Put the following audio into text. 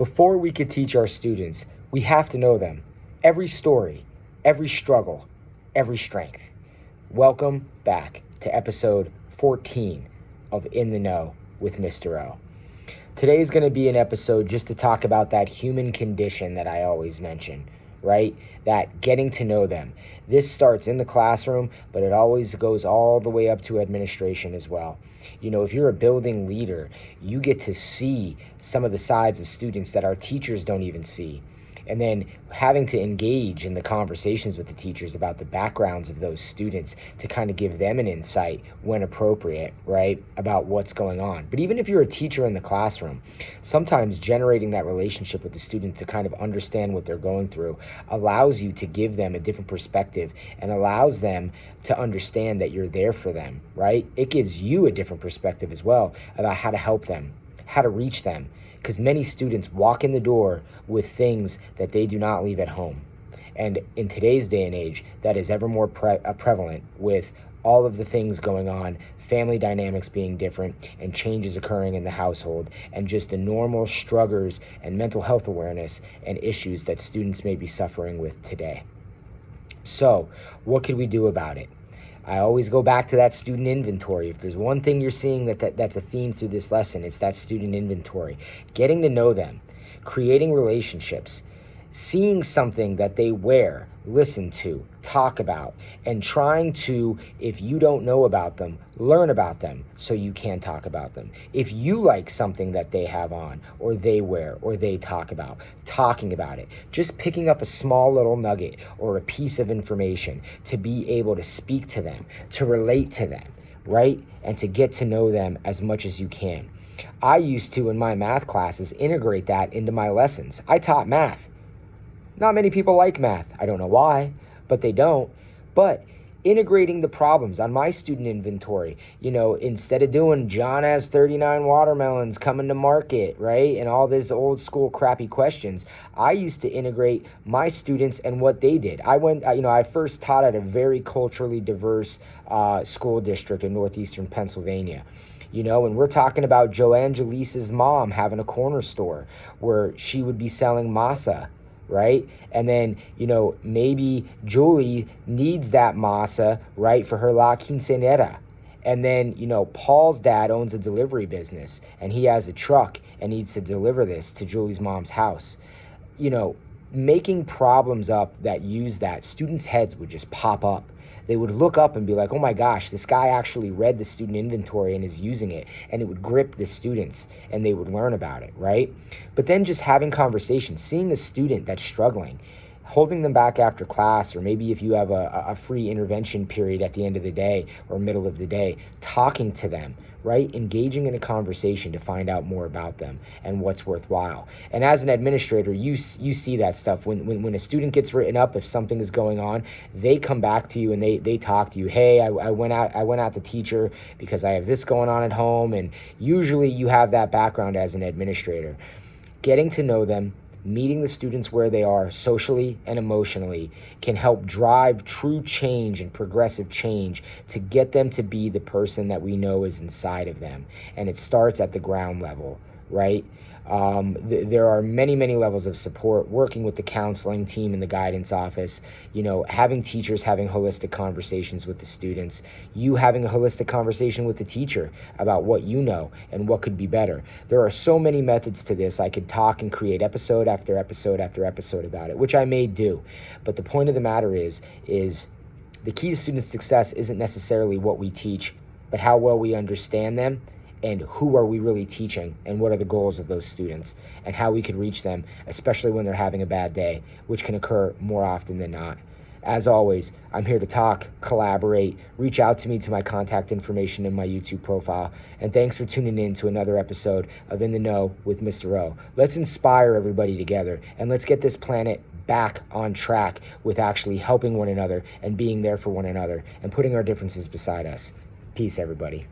Before we could teach our students, we have to know them. Every story, every struggle, every strength. Welcome back to episode 14 of In the Know with Mr. O. Today is going to be an episode just to talk about that human condition that I always mention, right? That getting to know them. This starts in the classroom, but it always goes all the way up to administration as well. You know, if you're a building leader, you get to see some of the sides of students that our teachers don't even see. And then having to engage in the conversations with the teachers about the backgrounds of those students to kind of give them an insight when appropriate, right, about what's going on. But even if you're a teacher in the classroom, sometimes generating that relationship with the student to kind of understand what they're going through allows you to give them a different perspective and allows them to understand that you're there for them, right? It gives you a different perspective as well about how to help them, how to reach them. Because many students walk in the door with things that they do not leave at home. And in today's day and age, that is ever more prevalent with all of the things going on, family dynamics being different, and changes occurring in the household, and just the normal struggles and mental health awareness and issues that students may be suffering with today. So, what could we do about it? I always go back to that student inventory. If there's one thing you're seeing that's a theme through this lesson, it's that student inventory. Getting to know them, creating relationships, seeing something that they wear, listen to, talk about, and trying to, if you don't know about them, learn about them so you can talk about them. If you like something that they have on or they wear or they talk about, talking about it, just picking up a small little nugget or a piece of information to be able to speak to them, to relate to them, right? And to get to know them as much as you can. I used to, in my math classes, integrate that into my lessons. I taught math. Not many people like math. I don't know why, but they don't. But integrating the problems on my student inventory, you know, instead of doing John has 39 watermelons coming to market, right? And all this old school crappy questions, I used to integrate my students and what they did. I first taught at a very culturally diverse school district in northeastern Pennsylvania. You know, and we're talking about Joanne Jaleese's mom having a corner store where she would be selling masa, right? And then, you know, maybe Julie needs that masa, right, for her La Quinceañera. And then, you know, Paul's dad owns a delivery business and he has a truck and needs to deliver this to Julie's mom's house. You know, making problems up that use that, students' heads would just pop up. They would look up and be like, oh my gosh, this guy actually read the student inventory and is using it. And it would grip the students and they would learn about it, right? But then just having conversations, seeing a student that's struggling, holding them back after class, or maybe if you have a free intervention period at the end of the day or middle of the day, talking to them, right? Engaging in a conversation to find out more about them and what's worthwhile. And as an administrator, you see that stuff. When a student gets written up, if something is going on, they come back to you and they talk to you. Hey, I went out the teacher because I have this going on at home. And usually you have that background as an administrator. Getting to know them, meeting the students where they are socially and emotionally can help drive true change and progressive change to get them to be the person that we know is inside of them. And it starts at the ground level, right? There are many, many levels of support, working with the counseling team and the guidance office, you know, having teachers having holistic conversations with the students, you having a holistic conversation with the teacher about what you know and what could be better. There are so many methods to this. I could talk and create episode after episode after episode about it, which I may do. But the point of the matter is the key to student success isn't necessarily what we teach, but how well we understand them and who are we really teaching and what are the goals of those students and how we can reach them, especially when they're having a bad day, which can occur more often than not. As always, I'm here to talk, collaborate, reach out to me to my contact information in my YouTube profile. And thanks for tuning in to another episode of In the Know with Mr. O. Let's inspire everybody together and let's get this planet back on track with actually helping one another and being there for one another and putting our differences beside us. Peace, everybody.